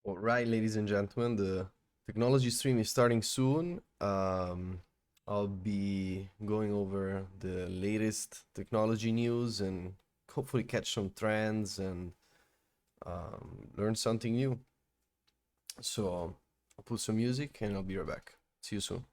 All right, ladies and gentlemen, the technology stream is starting soon. I'll be going over the latest technology news and hopefully catch some trends and learn something new. So I'll put some music and I'll be right back. See you soon.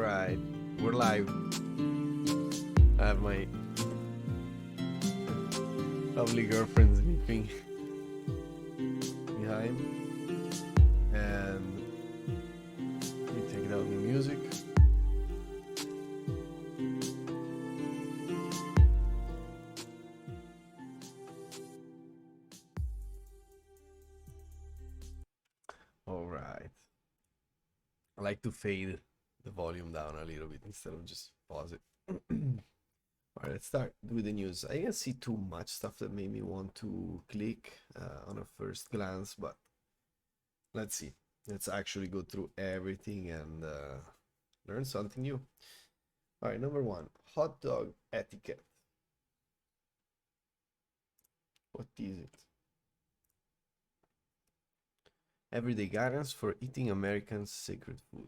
Alright, we're live. I have my lovely girlfriend sleeping behind. And let me take down the music. Alright. I like to fade the volume down a little bit instead of just pause it. Alright, let's start with the news. I didn't see too much stuff that made me want to click on a first glance, but let's see. Let's actually go through everything and learn something new. Alright, number one, hot dog etiquette. What is it? Everyday guidance for eating American sacred food.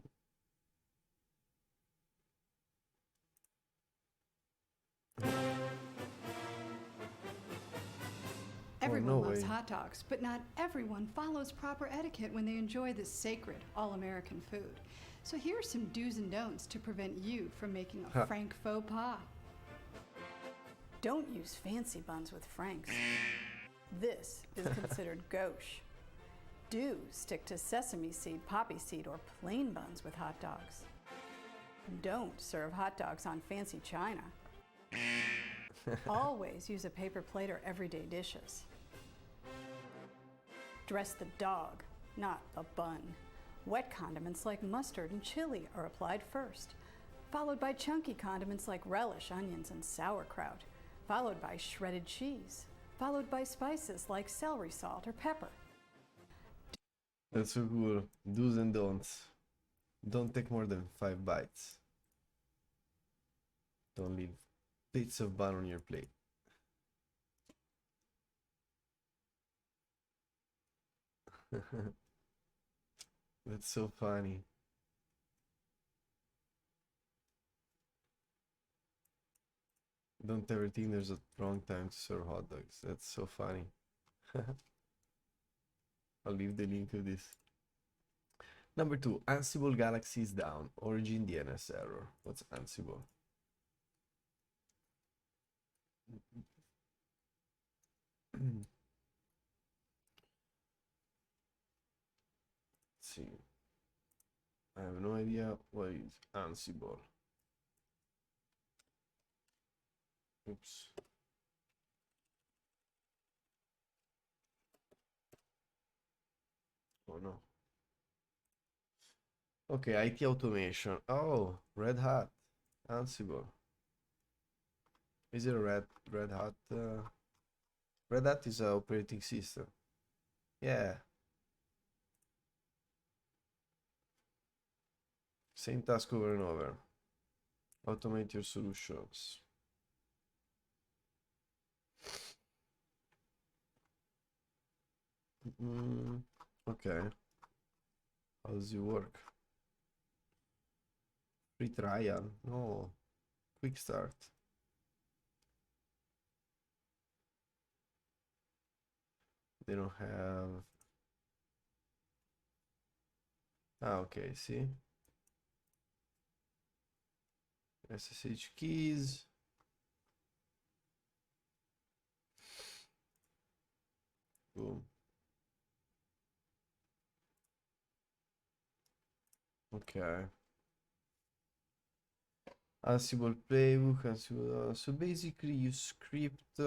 Everyone loves hot dogs, but not everyone follows proper etiquette when they enjoy this sacred, all-American food. So here are some do's and don'ts to prevent you from making a frank faux pas. Don't use fancy buns with franks. This is considered gauche. Do stick to sesame seed, poppy seed, or plain buns with hot dogs. Don't serve hot dogs on fancy china. Always use a paper plate or everyday dishes. Dress the dog, not the bun. Wet condiments like mustard and chili are applied first, followed by chunky condiments like relish, onions, and sauerkraut, followed by shredded cheese, followed by spices like celery salt or pepper. That's so cool. Do's and don'ts. Don't take more than 5 bites. Don't leave bits of bun on your plate. That's so funny. Don't ever think there's a wrong time to serve hot dogs. That's so funny. I'll leave the link to this. Number 2, Ansible Galaxy is down. Origin DNS error. What's Ansible? Let's see. I have no idea what is Ansible. Oops. Oh no. Okay, IT automation. Oh, Red Hat. Ansible. Is it a Red Hat? Red Hat is an operating system. Yeah. Same task over and over. Automate your solutions. Okay. How does it work? Free trial? No. Quick start. They don't have... Ah, okay, see? SSH keys. Boom. Okay. Ansible playbook, Ansible. So basically you script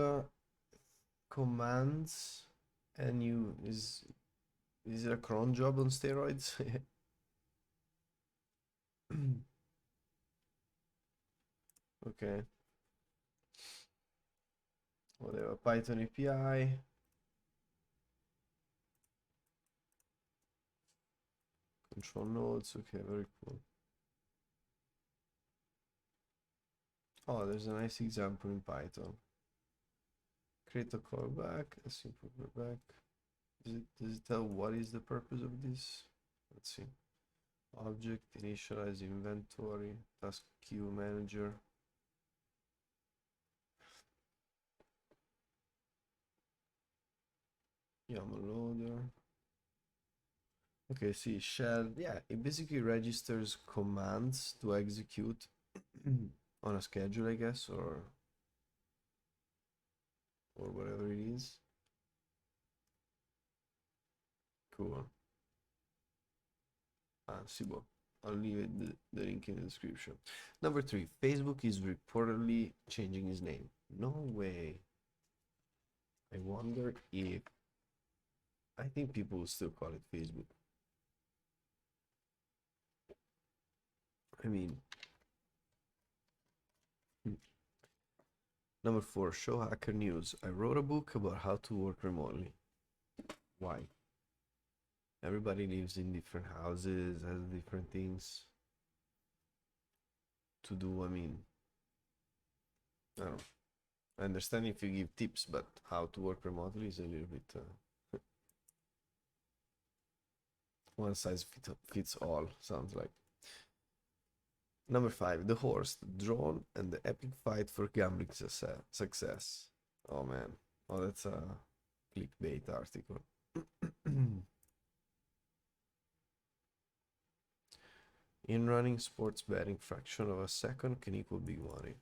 commands and you is it a cron job on steroids? Okay. Whatever, Python API. Control nodes, okay, very cool. Oh, there's a nice example in Python. Create a callback, a simple callback. Does it tell what is the purpose of this? Let's see. Object, initialize inventory, task queue manager. YAML loader. Okay, see, shell, yeah, it basically registers commands to execute on a schedule, I guess, or whatever it is. Cool. Ansible. I'll leave the link in the description. Number 3, Facebook is reportedly changing his name. No way. I wonder if, I think people will still call it Facebook. I mean, Number 4, show hacker news. I wrote a book about how to work remotely. Why? Everybody lives in different houses, has different things to do. I mean, I don't know. I understand if you give tips, but how to work remotely is a little bit one size fits all, sounds like. Number 5, the horse, the drone, and the epic fight for gambling success. Oh man. Oh, that's a clickbait article. In running sports betting, fraction of a second can equal big money.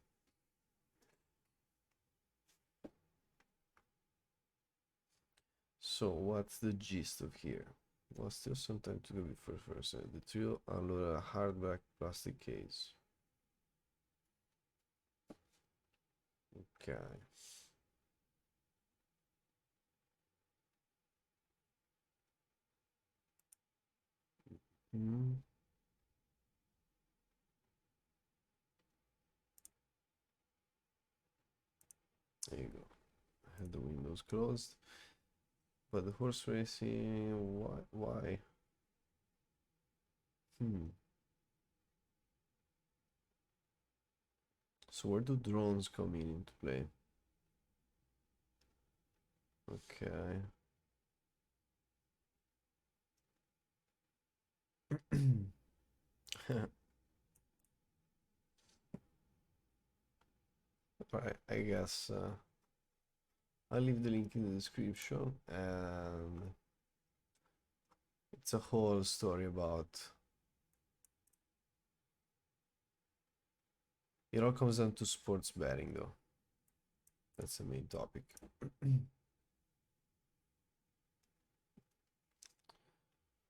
So what's the gist of here? Well, still some time to go before first. The trio unload a hardback plastic case. Okay. Mm. There you go. I had the windows closed. But the horse racing, why? So where do drones come into play? Okay. Right, I guess I'll leave the link in the description, and it's a whole story about. It all comes down to sports betting, though. That's the main topic.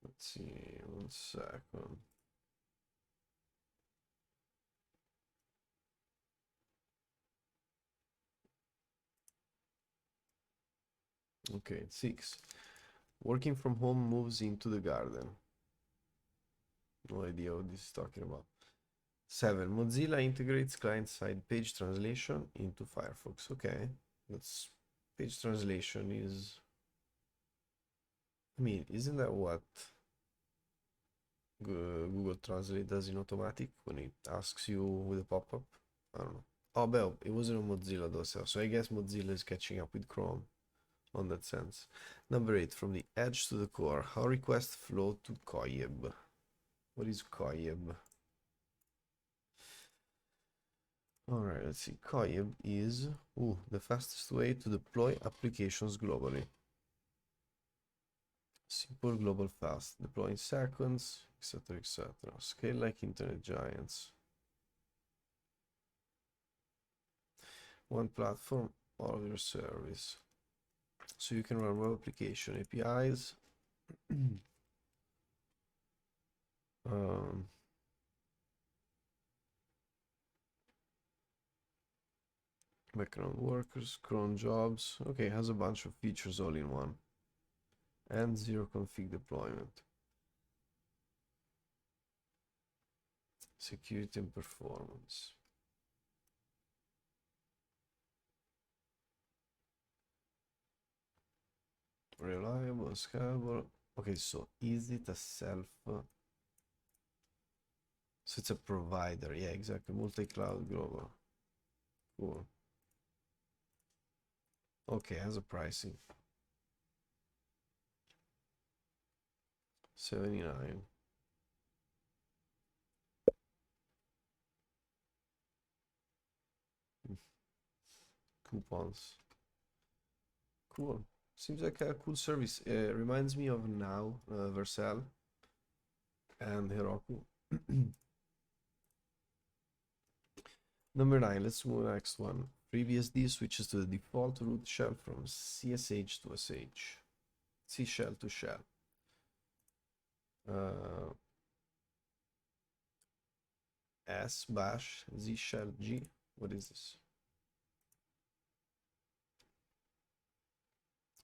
Let's see, 1 second. Okay, 6. Working from home moves into the garden. No idea what this is talking about. 7. Mozilla integrates client-side page translation into Firefox. Okay, that's page translation is. I mean, isn't that what Google Translate does in automatic when it asks you with a pop-up? I don't know. Oh, well, it wasn't on Mozilla though, so I guess Mozilla is catching up with Chrome on that sense. Number 8, from the edge to the core, how requests flow to Koyeb. What is Koyeb? Alright, let's see. Koyeb is the fastest way to deploy applications globally. Simple, global, fast. Deploy in seconds, etc., etc. Scale like internet giants. One platform, all of your service. So you can run web application APIs. Background workers, cron jobs. Okay, has a bunch of features all in one. And zero config deployment. Security and performance. Reliable, scalable. Okay, so is it a self? So it's a provider. Yeah, exactly. Multi-cloud global. Cool. Okay, has a pricing. 79. Coupons. Cool. Seems like a cool service. Reminds me of now Vercel. and Heroku. Number 9, let's move to the next one. FreeBSD switches to the default root shell from CSH to SH. C shell to shell. S bash Z shell G. What is this?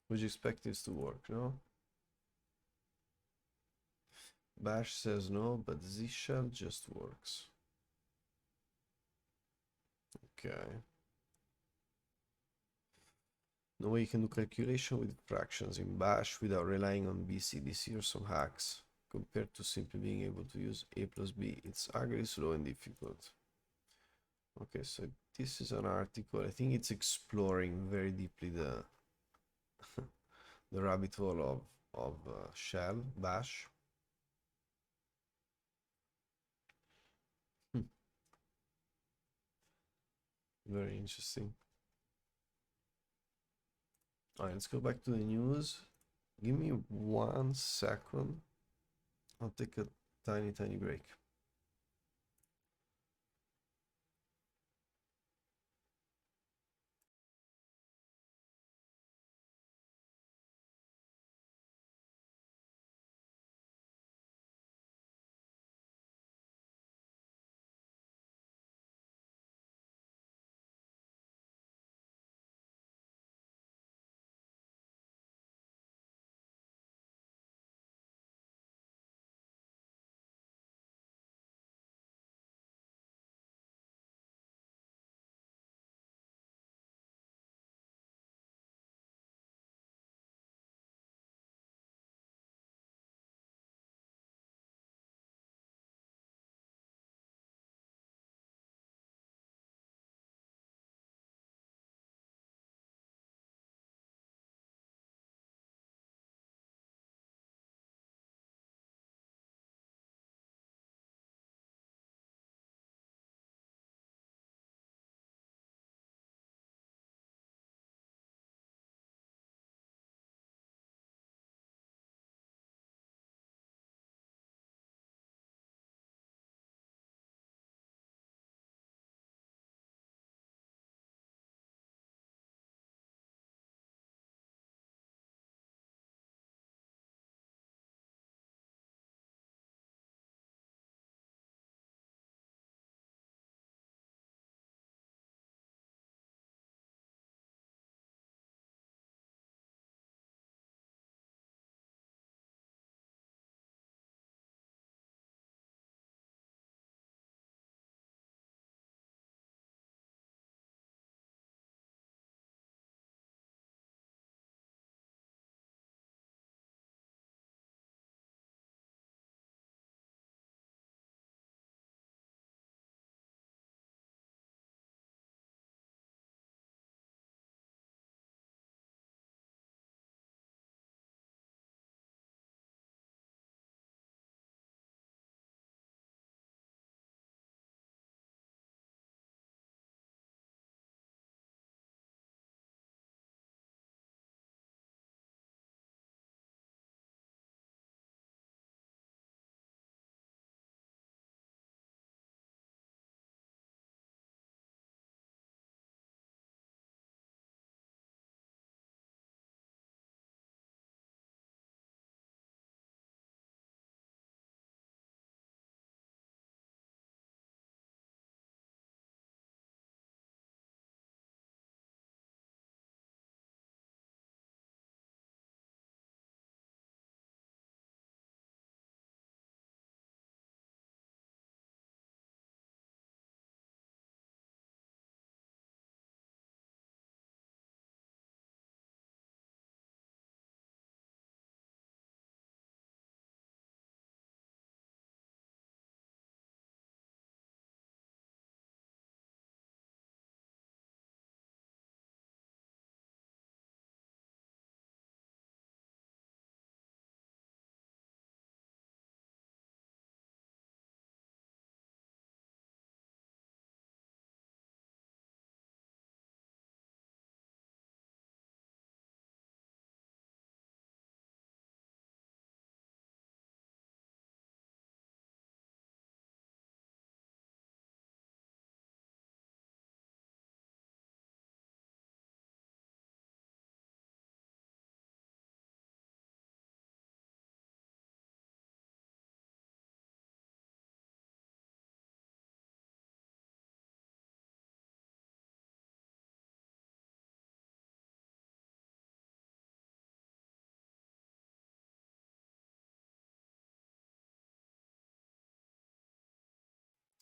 Would you expect this to work? No. Bash says no, but Z shell just works. Okay. No way you can do calculation with fractions in Bash without relying on BCDC or some hacks. Compared to simply being able to use A plus B, it's ugly, slow, and difficult. Okay, so this is an article. I think it's exploring very deeply the the rabbit hole of shell Bash. Very interesting. All right, let's go back to the news. Give me 1 second. I'll take a tiny break.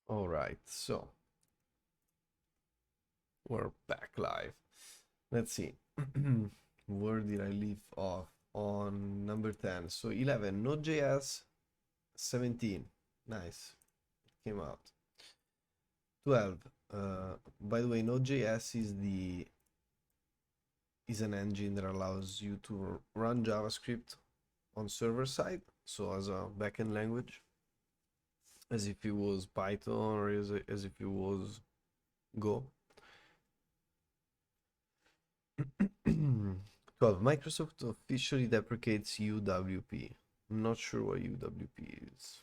All right, so we're back live. Let's see. Where did I leave off? On number 10. So 11, Node.js 17. Nice. It came out. 12. By the way, Node.js is an engine that allows you to run JavaScript on server side, so as a backend language, as if it was Python or as if it was Go. 12. Microsoft officially deprecates UWP. I'm not sure what UWP is.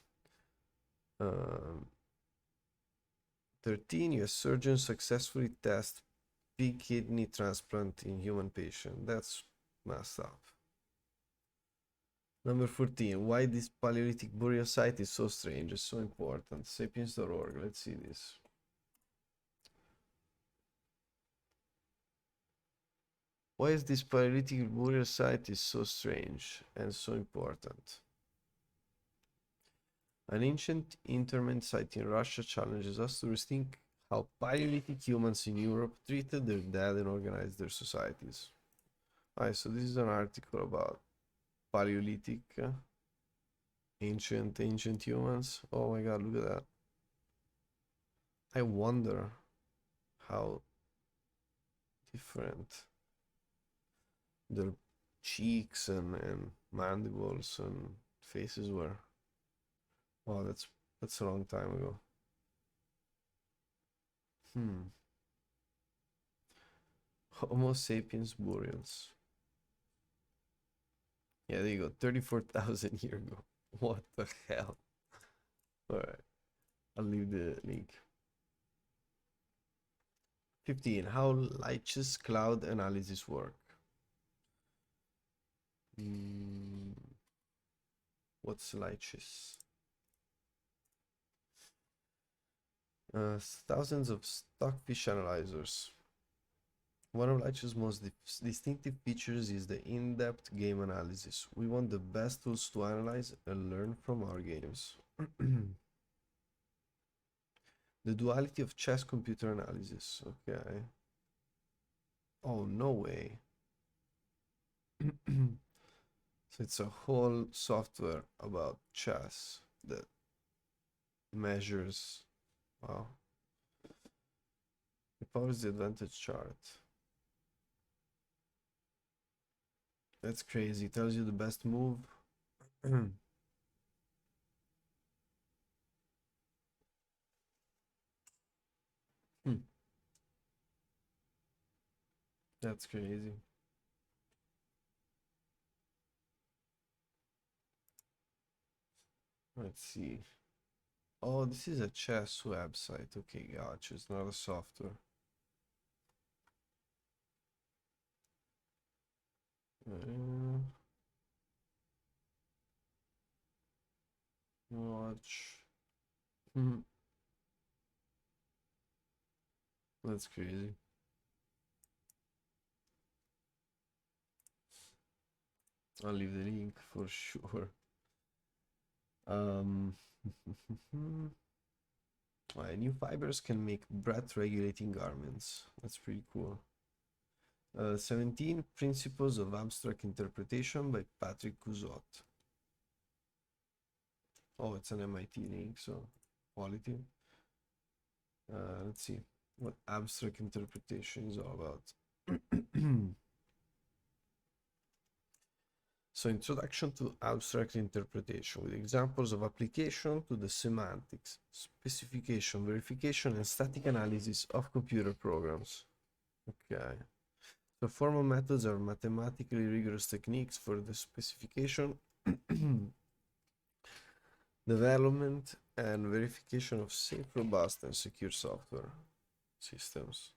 13. US surgeon successfully test pig kidney transplant in human patient. That's messed up. Number 14. Why this Paleolithic burial site is so strange. It's so important. Sapiens.org. Let's see this. Why is this Paleolithic burial site is so strange and so important? An ancient interment site in Russia challenges us to rethink how Paleolithic humans in Europe treated their dead and organized their societies. Alright, so this is an article about Paleolithic ancient humans. Oh my god, look at that. I wonder how different their cheeks and mandibles and faces were. Oh, that's a long time ago. Homo sapiens burials. Yeah, there you go. 34,000 years ago. What the hell? Alright. I'll leave the link. 15. How Lych's cloud analysis work. What's Lych's? Thousands of stockfish analyzers. One of Lych's most distinctive features is the in-depth game analysis. We want the best tools to analyze and learn from our games. The duality of chess computer analysis. Okay. Oh, no way. So it's a whole software about chess that measures. Wow. It powers the advantage chart. That's crazy. It tells you the best move. That's crazy. Let's see. Oh, this is a chess website. Okay, gotcha. It's not a software. Watch. That's crazy. I'll leave the link for sure. New fibers can make breath regulating garments. That's pretty cool. 17 Principles of Abstract Interpretation by Patrick Kuzot. Oh, it's an MIT link, so quality. Let's see what abstract interpretation is all about. So, introduction to abstract interpretation with examples of application to the semantics, specification, verification, and static analysis of computer programs. Okay. So, formal methods are mathematically rigorous techniques for the specification, development, and verification of safe, robust, and secure software systems.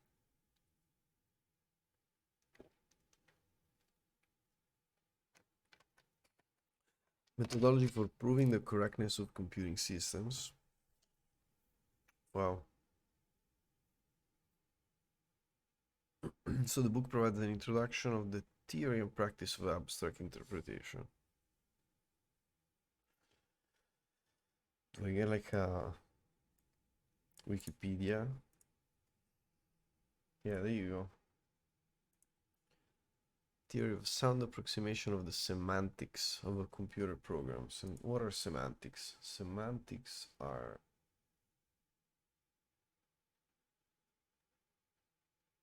Methodology for proving the correctness of computing systems. Wow. So the book provides an introduction of the theory and practice of abstract interpretation. Do I get like a Wikipedia. Yeah, there you go. Theory of sound approximation of the semantics of a computer programs. And what are semantics? Semantics are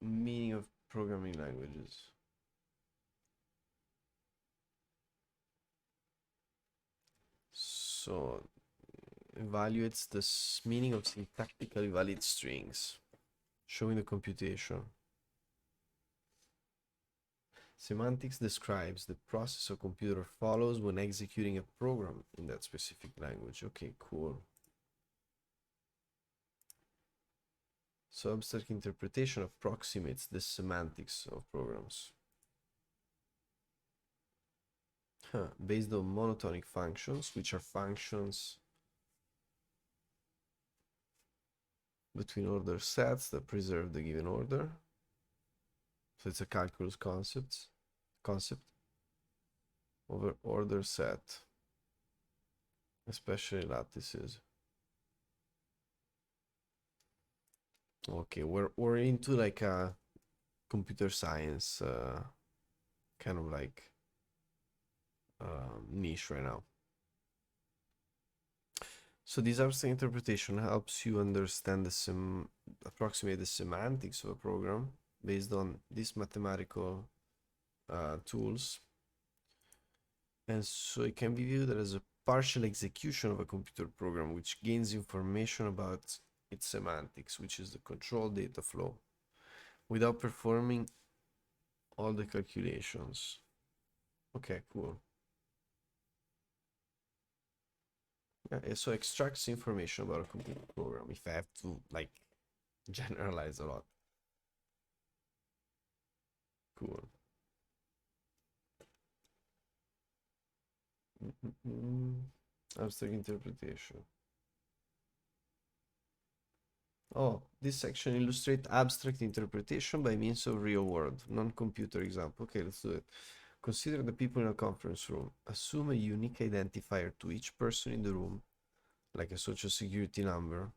meaning of programming languages. So evaluates the meaning of syntactically valid strings, showing the computation. Semantics describes the process a computer follows when executing a program in that specific language. Okay, cool. So abstract interpretation approximates the semantics of programs. Based on monotonic functions, which are functions between order sets that preserve the given order. So it's a calculus concept over order set, especially lattices. Okay, we're into like a computer science kind of like niche right now. So this abstract interpretation helps you understand approximate the semantics of a program based on these mathematical tools, and so it can be viewed as a partial execution of a computer program which gains information about its semantics, which is the control data flow, without performing all the calculations. Okay, cool. Yeah, so extracts information about a computer program, if I have to like generalize a lot. Cool. Abstract interpretation. Oh, this section illustrates abstract interpretation by means of real world, non-computer example. Okay, let's do it. Consider the people in a conference room. Assume a unique identifier to each person in the room, like a social security number,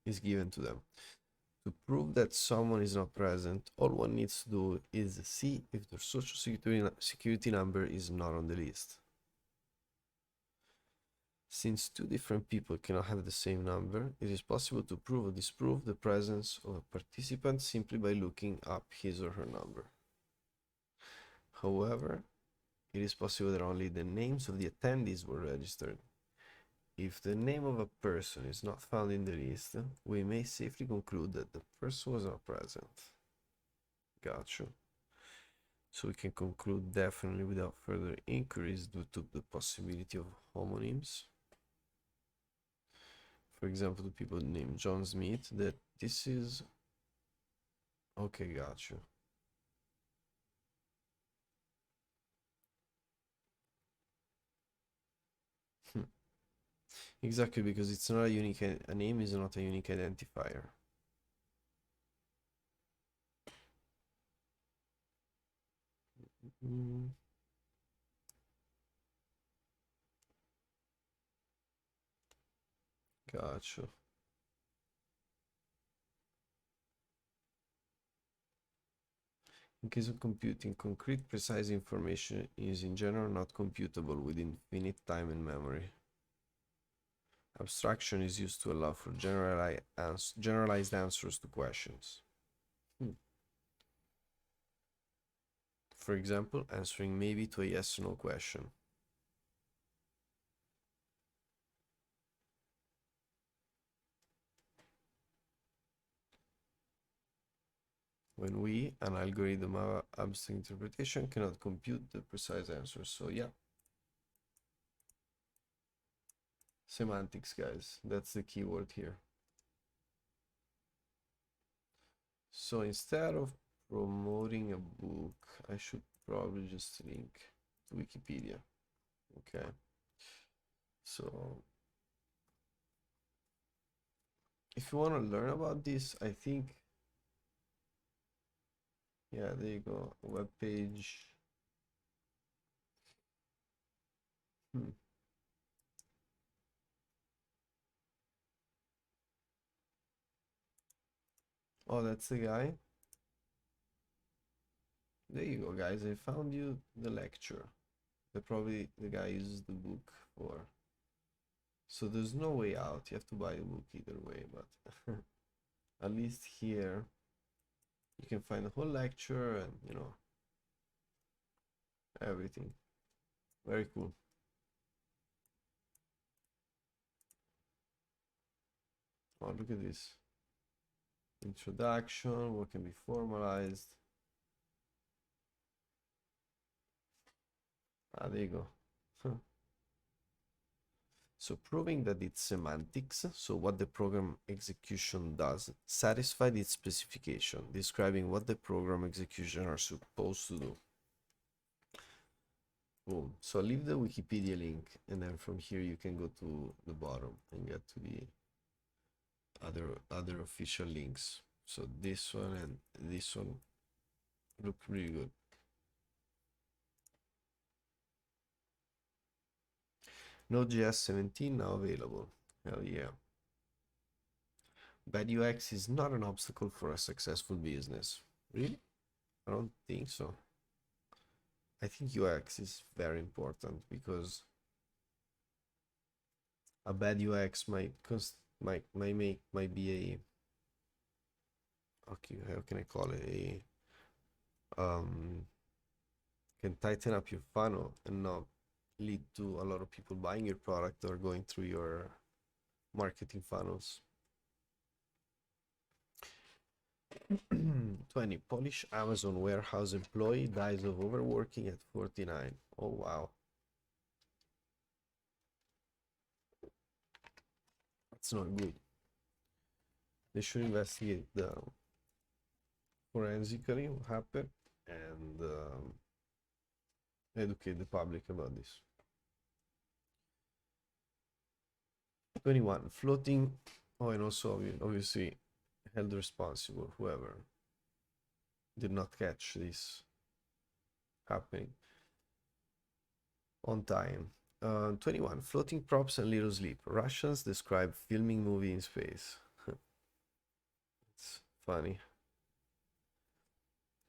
is given to them. To prove that someone is not present, all one needs to do is see if their social security number is not on the list. Since two different people cannot have the same number, it is possible to prove or disprove the presence of a participant simply by looking up his or her number. However, it is possible that only the names of the attendees were registered. If the name of a person is not found in the list, we may safely conclude that the person was not present. Gotcha. So we can conclude definitely without further inquiries due to the possibility of homonyms. For example, the people named John Smith, that this is... Okay, gotcha. Exactly, because it's not a unique... A name is not a unique identifier. Gotcha. In case of computing, concrete, precise information is in general not computable with infinite time and memory. Abstraction is used to allow for generalized answers to questions. For example, answering maybe to a yes or no question. When we, an algorithm of abstract interpretation, cannot compute the precise answer. So yeah. Semantics, guys. That's the keyword here. So instead of promoting a book, I should probably just link to Wikipedia. Okay. So if you want to learn about this, I think, yeah, there you go, web page. Oh, that's the guy. There you go, guys. I found you the lecture. Probably the guy uses the book for. So there's no way out. You have to buy the book either way, but at least here you can find the whole lecture and everything. Very cool. Oh, look at this. Introduction, what can be formalized. Ah, there you go. So proving that its semantics, so what the program execution does, satisfied its specification, describing what the program execution are supposed to do. Boom. So I'll leave the Wikipedia link, and then from here you can go to the bottom and get to the other official links. So this one and this one look really good. Node.js 17 now available. Hell yeah. Bad UX is not an obstacle for a successful business. Really? I don't think so. I think UX is very important because a bad UX might be a, okay, how can I call it, can tighten up your funnel and not lead to a lot of people buying your product or going through your marketing funnels. 20. Polish Amazon warehouse employee dies of overworking at 49. Oh wow. That's not good. They should investigate forensically what happened and educate the public about this. 21. Floating. Oh, and also obviously held responsible whoever did not catch this happening on time. 21. Floating props and little sleep. Russians describe filming movie in space. It's funny.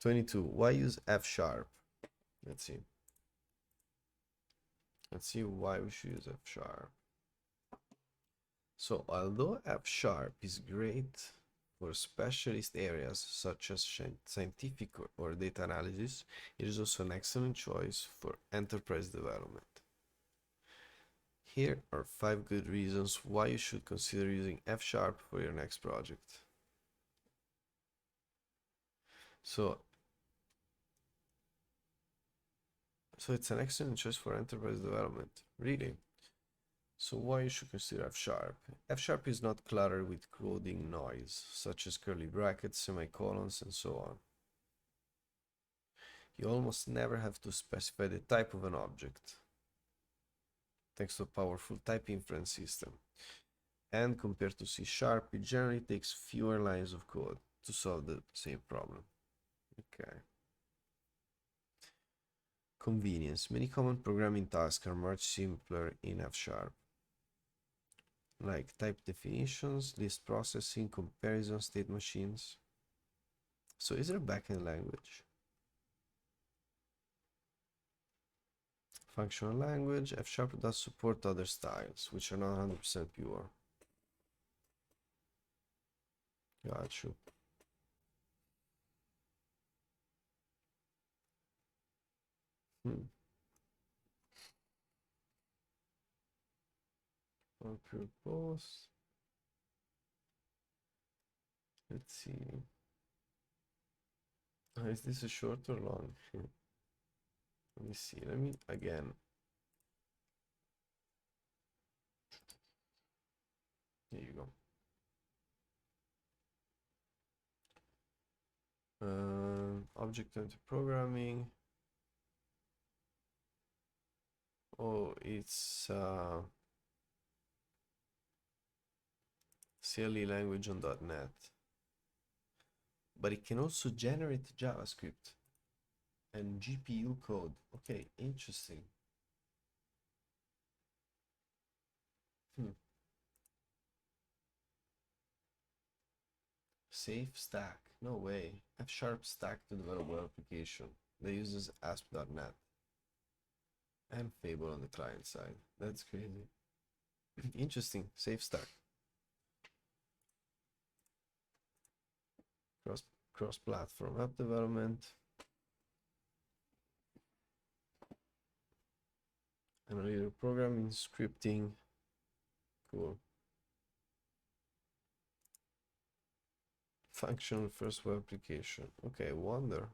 22. Why use F#? Let's see. Let's see why we should use F#. So although F# is great for specialist areas such as scientific or data analysis, it is also an excellent choice for enterprise development. Here are 5 good reasons why you should consider using F# for your next project. So it's an excellent choice for enterprise development, really. So why you should consider F#? F# is not cluttered with coding noise, such as curly brackets, semicolons, and so on. You almost never have to specify the type of an object, thanks to a powerful type inference system. And compared to C#, it generally takes fewer lines of code to solve the same problem. Okay. Convenience. Many common programming tasks are much simpler in F#, like type definitions, list processing, comparison state machines. So is there a backend language? Functional language. F# does support other styles, which are not 100% pure. Got you. Pure post. Let's see. Is this a short or long? Let me see. Let me again. Here you go. Object-oriented programming. Oh, it's CLE language on .NET. But it can also generate JavaScript and GPU code. Okay, interesting. Safe stack. No way. F# stack to develop web application that uses ASP.NET and Fable on the client side. That's crazy. Interesting. Safe stack. Cross-platform app development. Analytic programming, scripting. Cool. Functional first web application. Okay, wonder.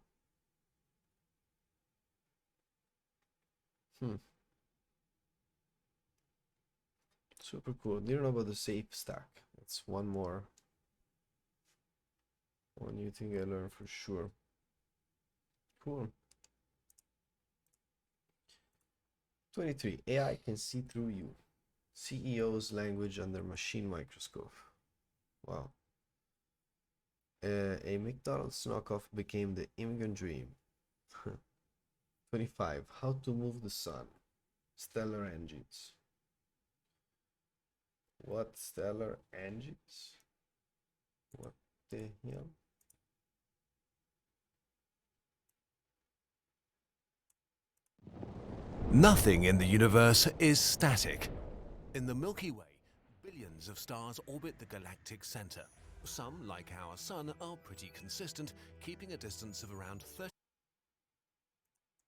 Super cool. Didn't know about the safe stack. That's one new thing I learned for sure. Cool. 23. AI can see through you. CEO's language under machine microscope. Wow. A McDonald's knockoff became the immigrant dream. 25. How to move the sun. Stellar engines. What stellar engines? What the hell? Nothing in the universe is static. In the Milky Way, billions of stars orbit the galactic center. Some, like our sun, are pretty consistent, keeping a distance of around 30.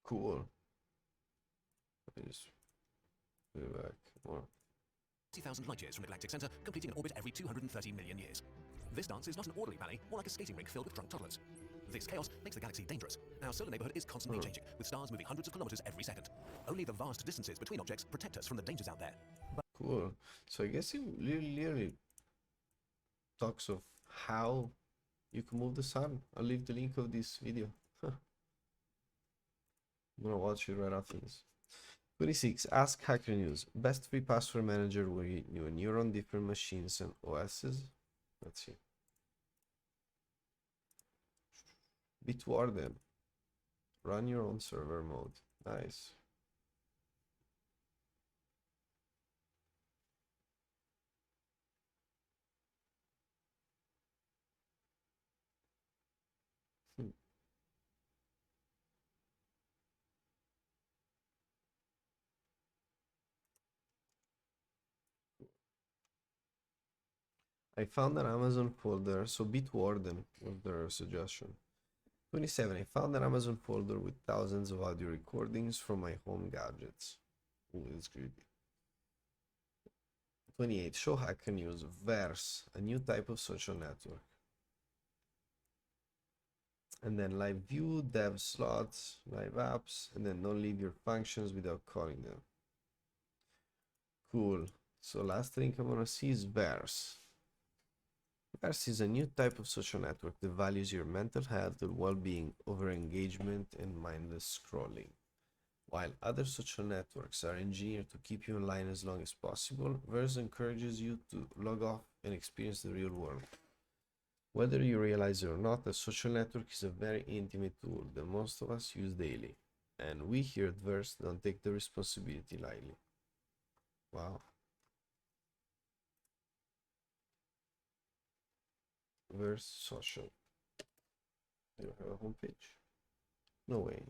Cool. Let me just put it back more. 30,000 light years from the galactic center, completing an orbit every 230 million years. This dance is not an orderly ballet, more like a skating rink filled with drunk toddlers. This chaos makes the galaxy dangerous. Our solar neighborhood is constantly changing, with stars moving hundreds of kilometers every second. Only the vast distances between objects protect us from the dangers out there. Cool. So I guess it literally talks of how you can move the sun. I'll leave the link of this video. I'm gonna watch it right after this. 26. Ask Hacker News. Best free password manager when you're on different machines and OSs. Let's see. Bitwarden. Run your own server mode. Nice. I found an Amazon folder, so Bitwarden was their suggestion. 27. I found an Amazon folder with thousands of audio recordings from my home gadgets. Ooh, it's creepy. 28. Show Hacker News. Verse, a new type of social network. And then live view, dev slots, live apps, and then don't leave your functions without calling them. Cool. So last link I'm gonna see is Verse. Verse is a new type of social network that values your mental health and well-being over engagement and mindless scrolling. While other social networks are engineered to keep you online as long as possible, Verse encourages you to log off and experience the real world. Whether you realize it or not, a social network is a very intimate tool that most of us use daily, and we here at Verse don't take the responsibility lightly. Wow. Verse Social. They don't have a homepage? No way.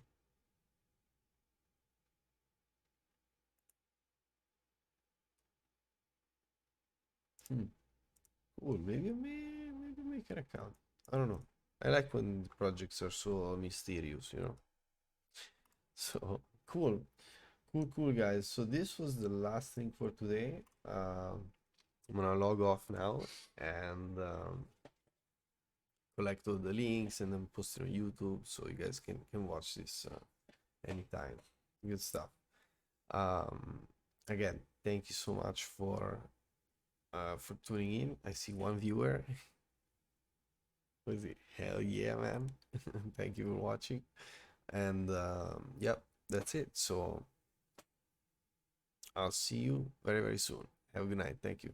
Cool. Maybe make an account. I don't know. I like when the projects are so mysterious, you know. So cool, cool, guys. So this was the last thing for today. I'm gonna log off now and collect all the links and then post it on YouTube so you guys can watch this anytime. Good stuff. Again, thank you so much for tuning in. I see one viewer. What is it? Hell yeah, man. Thank you for watching. And yep, that's it. So I'll see you very, very soon. Have a good night. Thank you.